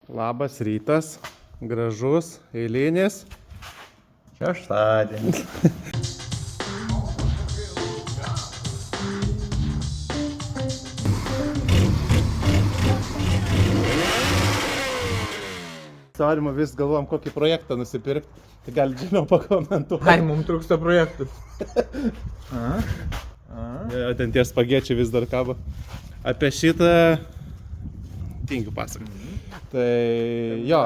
Labas rytas, gražus, eilinis. Šeštadienis. Saurima vis galvom, kokį projektą nusipirkti, tai gali žinau pakomentuoti. Ai, mums trūksta projektų. Ten tie spagečiai vis dar kabo. Apie šitą tingiu pasakoti. Tai jo,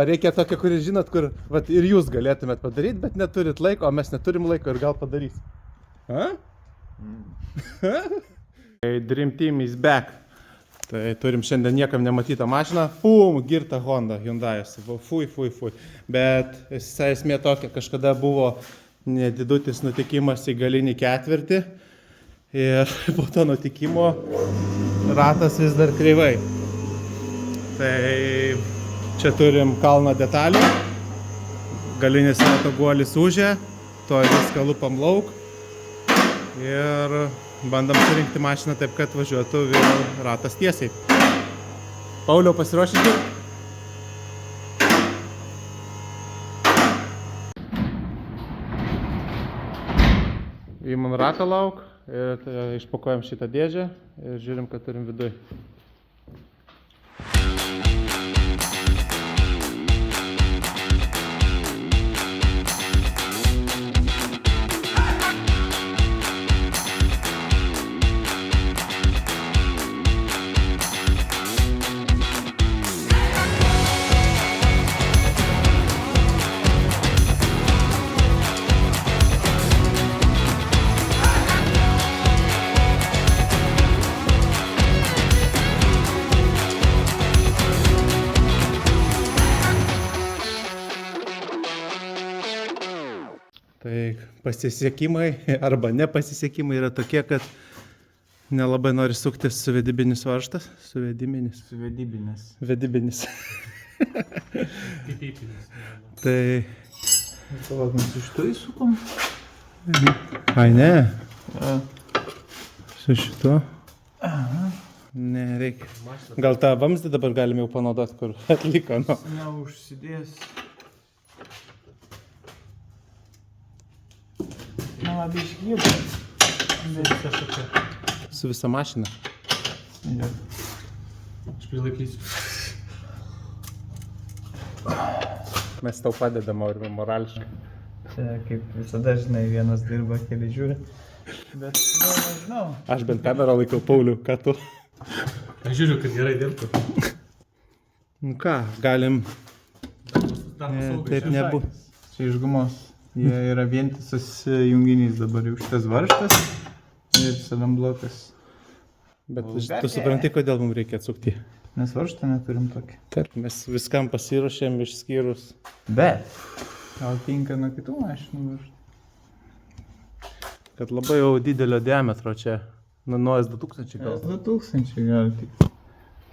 reikia tokio, kurį žinot, kur vat, ir jūs galėtumėt padaryti, bet neturit laiko, o mes neturim laiko ir gal padarys. Dream Team is back. Tai turim šiandien niekam nematytą mašiną. Pum, girta Honda, Hyundai'as. Fui. Bet esmė tokia, kažkada buvo nedidutis nutikimas į galinį ketvirtį. Ir po to nutikimo ratas vis dar kreivai. Tai čia turim kalną detalių. Galinis rato guolis užė. To viską lupam lauk. Ir bandam surinkti mašiną taip, kad važiuotų vėl ratas tiesiai. Pauliau, pasiruošite? Įmam ratą lauk ir išpakuojam šitą dėžę ir žiūrim, kad turim viduj. Tai pasisekimai arba nepasisekimai yra tokie, kad nelabai nori suktis suvedibinis varžtas. Suvedibinis. Vedibinis. Tai... Palauk, mes iš to įsukom? Ai, ne. Su šito. Ne, reikia. Gal tą vamzdį dabar galime jau panaudoti, kur atliko, nu. Neužsidės. Na, labai išgyvė. Su visa mašina. Ja. Aš prilaikysiu. Mes tau padedam, Aurimai, morališkai. Čia, kaip visada, žinai, vienas dirba, keli žiūri. Bet, nežinau. Aš bent kamerą laikau, Pauliau, ką tu? Aš žiūriu, kad gerai dirbtų. Nu ką, galim... Taip Taip nebūtų. Čia iš gumos. Jie yra vientisas junginys dabar jau šitas varžtas ir salam blokas. Bet tu supranti, kodėl mums reikia atsukti. Mes varžtą neturim tokį. Taip, mes viskam pasiruošėm išskyrus. Bet, gal tinka nuo kitų mašinų varžtų. Kad labai jau didelio diametro čia. Nuo S2000 gal. S2000 gali tik.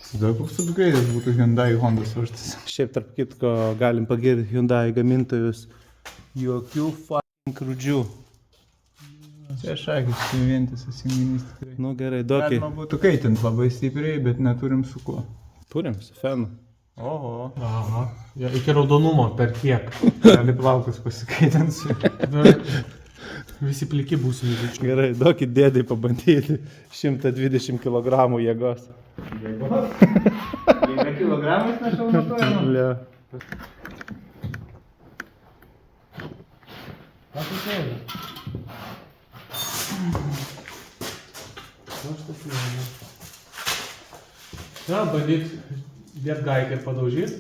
Įsivaizduoju, koks upgrade'as būtų Hyundai Hondas varžtas. Šiaip tarp kitko galim pagirti Hyundai gamintojus. Jokių f***ing krūdžių. Čia šakis, čia vientisas junginys tikrai. Nu gerai, dokį. Galima būtų kaitint labai stipriai, bet neturim su kuo. Turim, su fenu. Oho. Aha. Ja, iki raudonumo per kiek. Gali plaukus pasikaitinsiu. Visi pliki būsim. Gerai, dokį dėdai pabandyti 120 kg jėgos. Jėgos? Jėga kilogramas nešau matuojama? Lia. Ką tu sėdė? Aš tas nežinau. Na, bandyt dėt gaikę ir padaužyt.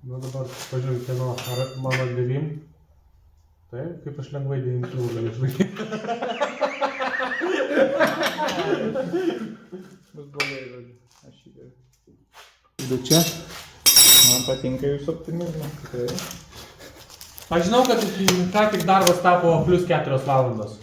Nu dabar pažiūrėjau, kieno, ar mano 9. Taip, kaip aš lengvai 9 kg galiu išlaikyti. Bus blogai, žodžiu. Aš jį geriu. Bet čia? Man patinka jūsų optimizmas, tikrai. Aš žinau, kad ką tik darbas tapo plus 4 valandos.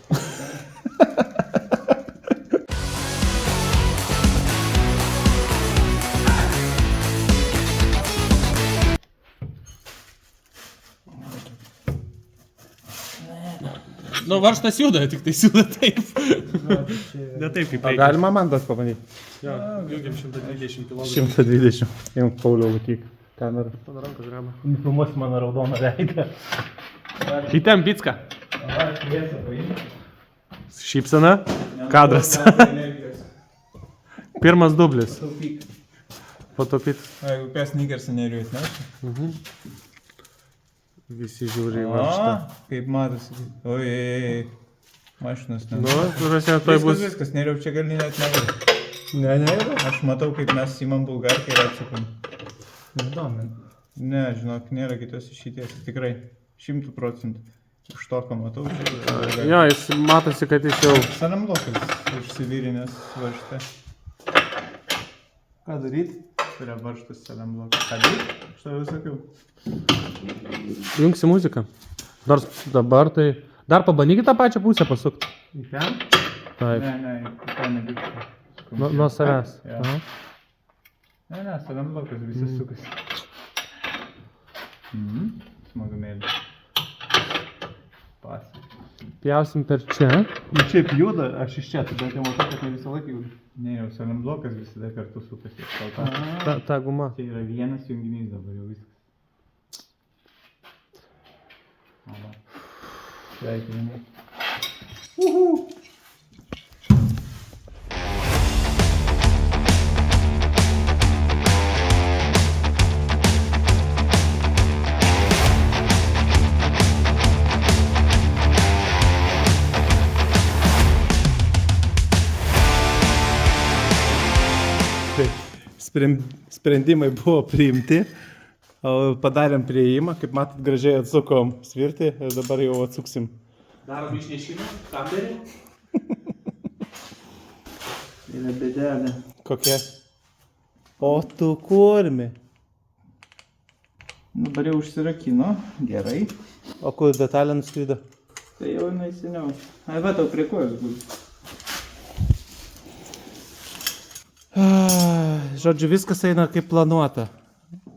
Nu, varžtas juda, tik tai juda taip. Ne taip kaip O reikia. galima man duot pabandyti? Jo, jungiam 120 kg. 120. Imk Pauliau laikyk kamerą. Mano rankas graba. Nufilmuos mano raudoną veidą. Įtem picką. Dabar šviesą paimti. Šypsena. Kadras. Pirmas dublis. Taupyk. Patopyt. O jeigu kas Nigersą nerijus, ne? Visi žiūri į varžtą. Kaip matosi. Oi, mašinas ne. Nu, kuriuose tai bus. Viskas, neriau čia gali net negali. Ne. Aš matau, kaip mes įmam bulgarką ir apsukam. Nedomint. Ne, žinok, nėra kitos išeities. Tikrai. 100%. Už to, ką matau. Jo, jis matosi, kad jis jau... Sanamlokas užsivyrinęs varžtą. Ką daryt? Kuria varžtas sanamlokas. Ką daryt? Aš tau jau sakiau. Jungsi muziką. Nors dabar tai... Dar pabandykit tą pačią pusę pasukti. Į ten? Taip. Ne, tai nebūtų. Nuo savęs. Jo. Aha. Ne, sanamlokas visi sukasi. Smagumėlį. Pasik. Pjausim per čia. Nu šiaip juda, aš iš čia, tai bent jau matau, kad ne visą laiką juda. Ne, jau sanamblokas visada kartu sukasi. Šalta. Ta guma. Tai yra vienas junginys dabar jau viskas. Mama. Sveikinimai. Sprendimai buvo priimti, o padarėm prieimą, kaip matot, gražiai atsukom svirtį ir dabar jau atsuksim. Darom išnešimą, kamerį. Yra bėdelė. Kokia? O tu kurmi. Dabar jau užsirakino. Gerai. O kur detalė nuskrydo? Tai jau jinai seniau. Ai, va, tau prie kojos bus. Žodžiu, viskas eina kaip planuota.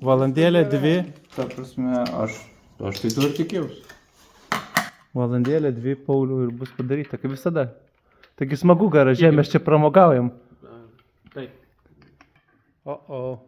Valandėlė, 2. Ta prasme, aš tai tu ir tikėjausi. Valandėlė, 2 Paulių ir bus padaryta, kaip visada. Taigi smagu garaže, mes čia pramogaujam. Taip. O.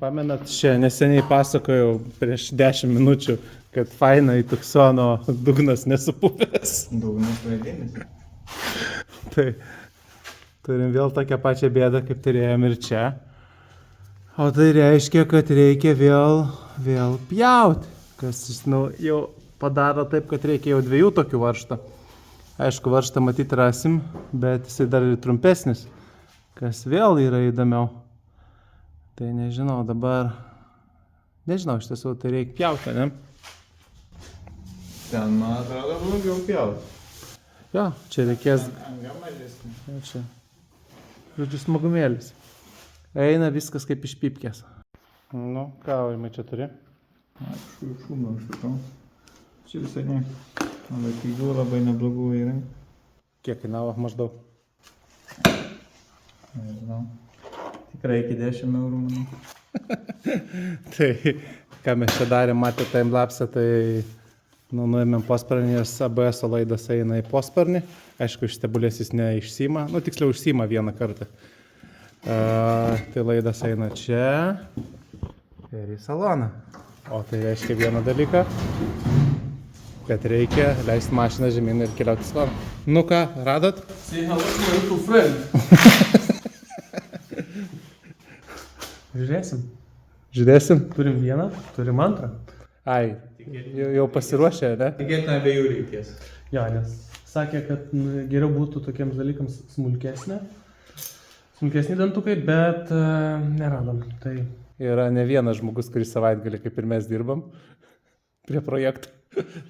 Pamenat, čia neseniai pasakojau prieš 10 minučių, kad faina į tuksono dugnas nesupuvęs. Dugnas vaidinis. Tai turim vėl tokią pačią bėdą, kaip turėjom ir čia. O tai reiškia, kad reikia vėl pjauti. Kas jau padaro taip, kad reikia jau 2 tokių varžtų. Aišku, varžtą matyti rasim, bet jisai dar ir trumpesnis, kas vėl yra įdomiau. Tai nežinau, dabar... Nežinau, iš tiesų, tai reikia pjauti, ne? Ten, man atrodo, blogiau pjauti. Jo, čia reikės... Anga mažesnė. Jo, čia. Žodžiu, smagumėlis. Eina viskas kaip iš pipkės. Nu, ką, Aurimai čia turi? Aš šūmą užsukau. Čia visai ne. Man laikygų labai neblogų įrankių. Kiek kainavo maždaug? Nežinau. Tikrai iki 10 eurų, manau. Tai, ką mes čia darėm, matė timelapsą, tai nuėmėm posparnį, nes ABS laidas eina į posparnį. Aišku, iš stebulės jis neišsima, tiksliau išsima vieną kartą. Tai laidas eina čia ir į saloną. O tai reiškia vieną dalyką, kad reikia leisti mašiną žemyn ir keliauti svarą. Nu ką, radot? Say hello to my little friend. Žiūrėsim. Žiūrėsim. Turim vieną, turim antrą. Ai, jau pasiruošę, ne? Tikėtina abiejų reikės. Jo, nes sakė, kad geriau būtų tokiems dalykams smulkesni dantukai, bet neradom. Tai Yra ne vienas žmogus, kuris savaitgalį, kaip ir mes dirbam, prie projektų.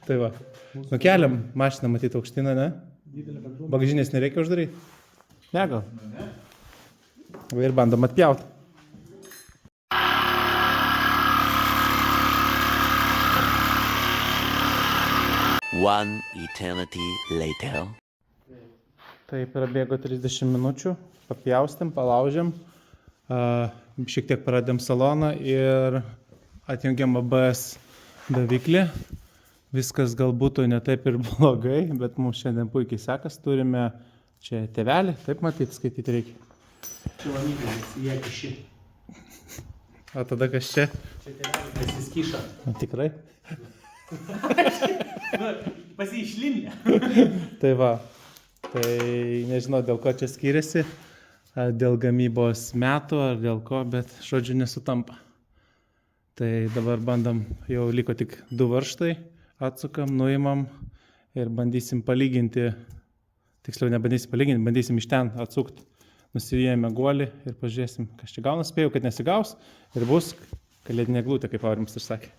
Tai va. Nukeliam mašiną matyti aukštiną, ne? didelė bendruomenė. Bagažinės nereikia uždaryti? Ne, gal? Va ir bandom atpjauti. One eternity later. Taip, prabėgo 30 minučių, papjaustėm, palaužėm, šiek tiek paradėm saloną ir atjungiam ABS daviklį. Viskas galbūt ne taip ir blogai, bet mums šiandien puikiai sekas. Turime čia tėvelį, taip matyti, skaityti reikia. Čia mamytė, jie kiši. O tada kas čia? Čia tėvelį pasiskyša. Tikrai? Pasiišlinė. Tai va, tai nežinau dėl ko čia skiriasi, ar dėl gamybos metų ar dėl ko, bet žodžiu nesutampa. Tai dabar bandom, jau liko tik 2 varžtai, atsukam, nuimam ir bandysim palyginti, tiksliau nebandysim palyginti, bandysim iš ten atsukti. Nusivijame guolį ir pažiūrėsim, kas čia gaunas, spėjau, kad nesigaus ir bus kalėdinė eglutė, kaip Aurimas ir sakė.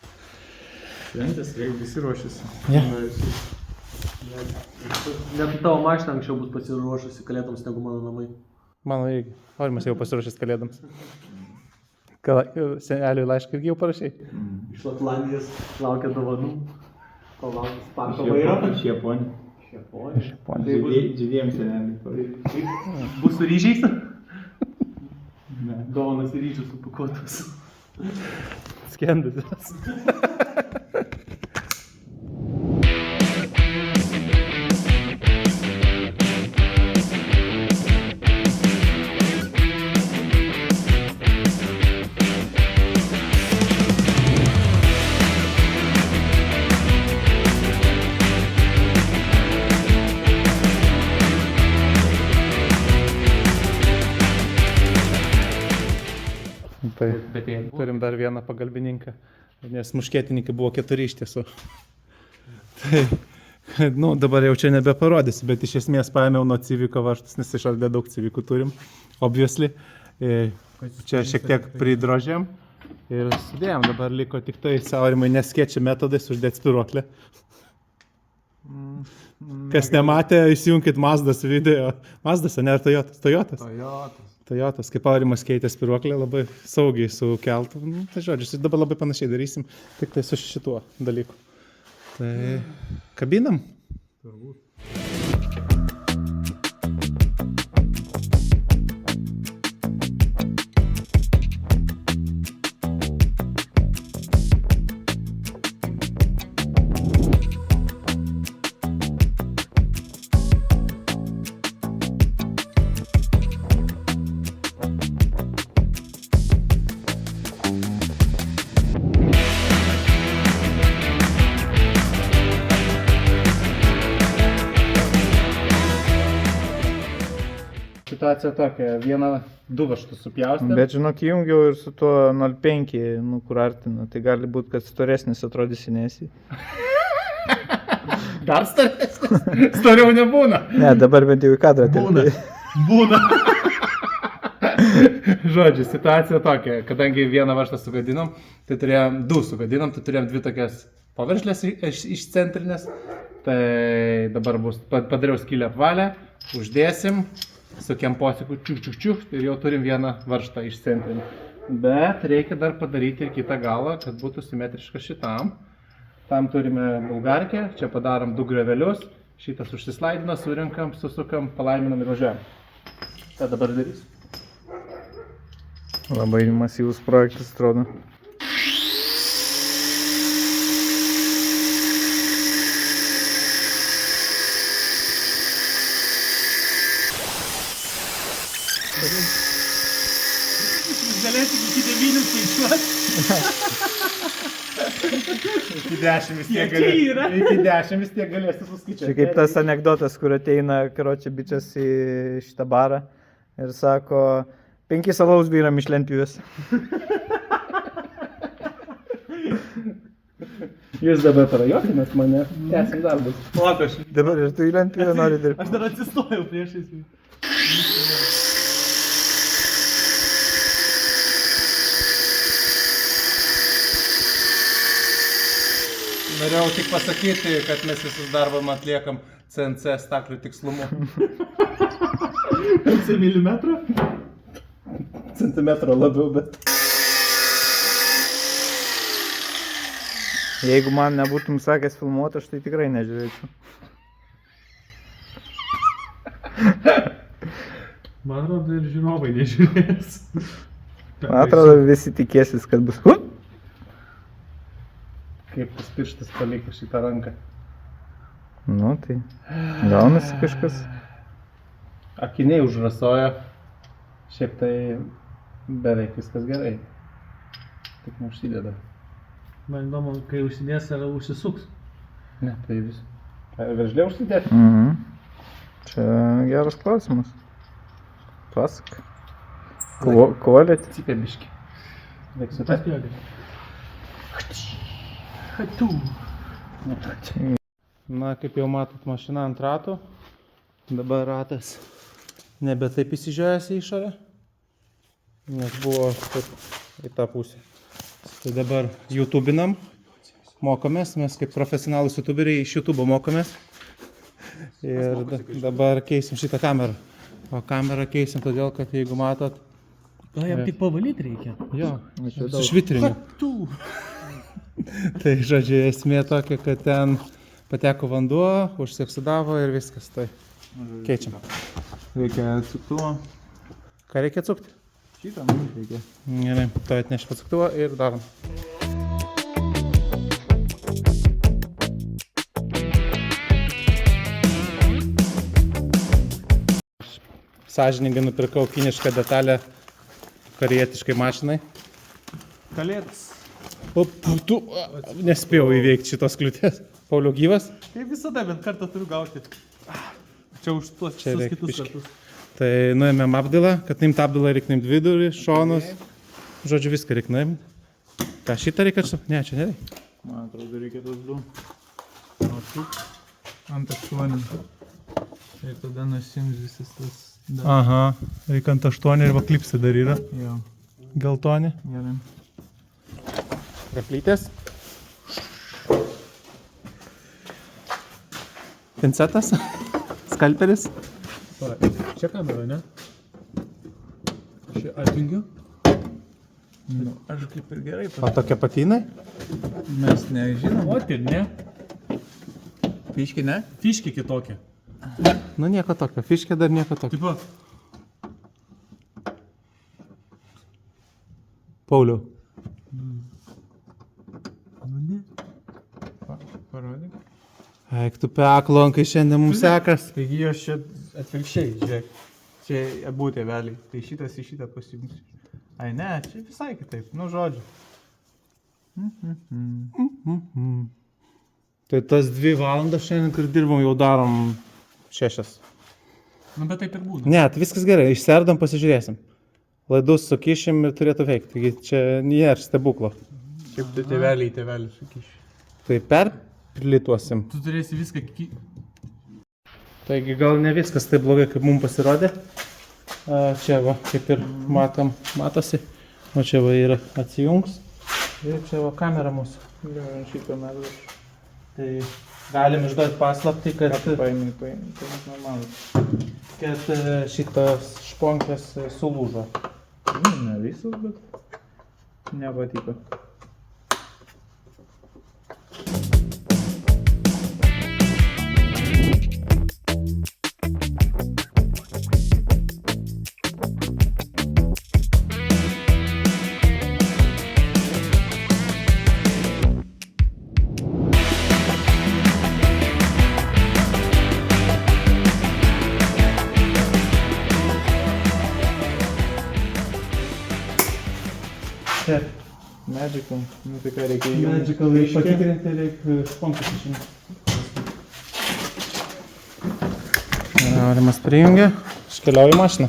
Šventės, jeigu visi ruošiasi. Ja. Net tavo mašina anksčiau bus pasiruošusi kalėdoms negu mano namai. Mano irgi, Aurimas jau pasiruošęs kalėdams. Seneliui laišką irgi jau parašai. Iš Latlandijos laukia dovanų. Kol laukia parko vairo. Iš Japonijos. Japonija. Tai džidėjom senelį. Bus su ryžiais? Ne. Dovanas ir ryžius supakuotas. Skendusios. Tai Bet jie turim dar vieną pagalbininką, nes muškietininkai buvo 4 iš tiesų. Tai, nu, dabar jau čia nebeparodysiu, bet iš esmės paėmiau nuo Civico varžtus, nes išardė daug Civicų turim, obviously. Čia šiek tiek pridrožėm ir sudėjom, dabar liko tik tai Aurimai neskečia metodais uždėti spiruoklę. Kas nematė, įsijunkit Mazdas video. Mazdas, ne, ar Toyotas? Toyotas. Toyotas, kaip Aurimas keitė spiruoklę, labai saugiai su keltu. Nu, tai žodžiu, dabar labai panašiai darysim, tik tai su šituo dalyku. Tai kabinam? Turbūt. Situacija tokia, 1-2 varžtus supjaustėm. Bet žinok, jungiau ir su tuo 0,5, nu, kur artinu. Tai gali būti, kad storesnis atrodys senesi. Dar storesnis? Storiau nebūna. Ne, dabar bent jau į kadrą. Būna. Žodžiu, situacija tokia, kadangi vieną varžtą sugadinom, tai turėjom 2 sugadinom, tai turėjom 2 tokias paviršlės iš centrinės. Tai dabar bus, padariau skylę apvalę, uždėsim. Su kemposiku čiuk ir jau turim vieną varžtą iš centrinį. Bet reikia dar padaryti ir kitą galą, kad būtų simetriška šitam. Tam turime bulgarkę, čia padarom 2 grevelius, šitas užsislaidina, surinkam, susukam, palaiminam ir važiuojam. Tai dabar darysiu. Labai masyvus projektas atrodo. galėsit iki 9 skaičiuoti. Iki 10 vis Kiek čia yra? Iki 10 vis tiek galėsi Čia suskaičiuoti. kaip tas anekdotas, kur ateina, karočią, bičias į šitą barą ir sako, 5 alaus vyram iš lentpjūvės. Jūs dabar prajuokinat mane, tęsim darbus. Palauk, aš Dabar ir tu į lentpjūvę nori dirbti. dar atsistojau priešais jį. Norėjau tik pasakyti, kad mes visus darbą atliekam CNC staklių tikslumu. Milimetrą? Centimetro labiau, bet... Jeigu man nebūtum sakęs filmuoti, aš tai tikrai nežiūrėčiau. Man atrodo, ir žiūrovai nežiūrės. Man atrodo, visi tikėsis, kad bus. Kaip tas pirštas paliko šitą ranką. Nu, tai gaunasi kažkas. Akiniai užrasojo. Šiaip tai beveik viskas gerai. Tik neužsideda. Man įdomu, kai užsidės ar užsisuks. Ne, tai vis. Veržlė užsidėti. Mhm. Čia geras klausimas. Pasak. Kuolėt. Cypė biški. Reiks sutapti. Na, kaip jau matot, mašina ant ratų. Dabar ratas nebe taip įsižiojęs į išorę. Nes buvo taip į tą pusę. Tai dabar YouTubinam. Mokomės, mes kaip profesionalūs YouTuberiai iš YouTube mokomės. Ir dabar keisim šitą kamerą. O kamerą keisim todėl, kad jeigu matot... Gal jam tik pavalyti reikia? Jo, su švitriniu. Tai žodžiu, esmė tokia, kad ten pateko vanduo, užsioksidavo ir viskas. Tai keičiam. Reikia atsuktuvo. Ką reikia atsukti? Šitą mums reikia. Gerai, to atnešiu atsuktuvą ir darom. Sąžiningai nupirkau kinišką detalę karietiškai mašinai. Kalėdas. O, tu nespėjau įveikti šitos kliūtės. Pauliau gyvas? Kaip visada, bent kartą turiu gauti. Čia už tuos Čia visus reikia kitus biškį. kartus. Tai nuėmėm apdilą, kad nuimt apdilą reikia nuimt vidurį, šonus. Žodžiu, viską reikia nuimt. Ką, šitą reikia su? Ne, čia nereikia. Man atrodo, reikia tos du. Ant 8. Ir tada nusims visas tas... Aha, reikia ant 8 ir va klipsai dar yra. Jo, Geltoni. gerai. Kaplytės. Pincetas. Skalperis. Čia kamera, ne? Čia atjungiu. Nu, aš kaip ir gerai O tokie patynai? Mes nežinom. O, tai ne. Piški, ne? Fiški kitokie. Nu nieko tokio, fiškė dar nieko tokio. Tipo, Pauliau. nu ne. Parodyk. Eik tu peklonkai šiandien mums sekas. Taigi jos čia atvirkščiai, žiūrėk. Čia abu tėveliai. Tai šitas į šitą pasijungs. Ai ne, čia visai kitaip. Nu, žodžiu. Tai tas 2 valandas šiandien, kur dirbom, jau darom 6. Nu, bet taip ir būna. Ne, tai viskas gerai, išserdam, pasižiūrėsim. Laidus sukišim ir turėtų veikti. Taigi čia nėra stebuklo. Kaip tu tėveliai sukiši. Tai perplituosim. Tu turėsi viską Taigi gal ne viskas taip blogai, kaip mums pasirodė. Čia va, kaip ir matosi. O čia va yra atsijungs. Ir čia va kamera mūsų. Šitą metu. Tai galim išduoti paslaptį, kad Paėmė normalų. šitas šponkas sulūžo. Ne visus, bet nepatiko. Taip. Magical. Nu tai ką reikia įjungti. Magical reikia patikrinti, reikia šponkus išimti. Aurimas prijungia, iškeliauju į mašiną.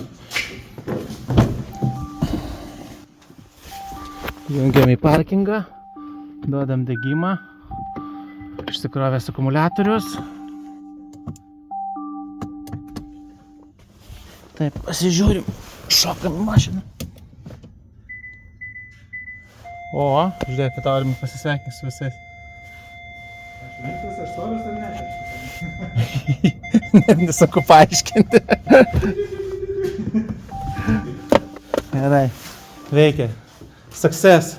Jungiam į parkingą, duodam degimą, išsikrovęs akumuliatorius. Taip, pasižiūrim, šokam į mašiną. O, žiūrėkit, Aurimai pasisveikins su visais. Aš stovis ar ne? Net nesunku paaiškinti. Gerai, veikia. Success.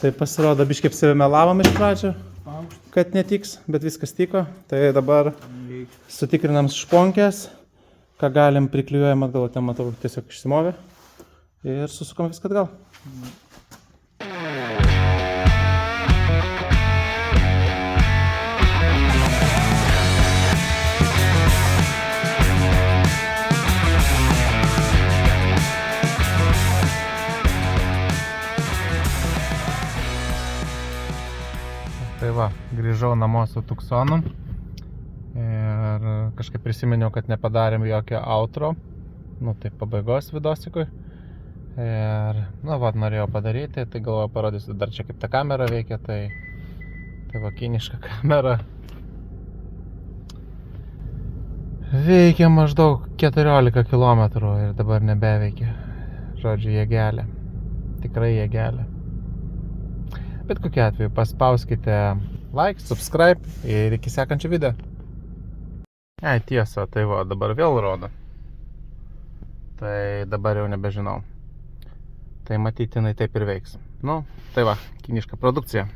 Tai pasirodo, biškai apsivimelavom iš pradžio, kad netiks, bet viskas tiko. Tai dabar sutikrinam šponkės, ką galim priklijuojam atgal, ten matau, tiesiog išsimovė. Ir susukam viską atgal. Tai va, grįžau namo su Tucsonu ir kažkaip prisiminiau, kad nepadarėm jokio outro, tai pabaigos vidosikui. Ir, va, norėjau padaryti, tai galvoju parodysiu dar čia kaip ta kamera veikia, tai va, kiniška kamera. Veikia maždaug 14 km ir dabar nebeveikia. Žodžiu, jėgelė. Tikrai jėgelė. Bet kokiu atveju paspauskite like, subscribe ir iki sekančio video. Tiesa, tai va, dabar vėl rodo. Tai dabar jau nebežinau. Tai matytinai taip ir veiks. Tai va, kiniška produkcija.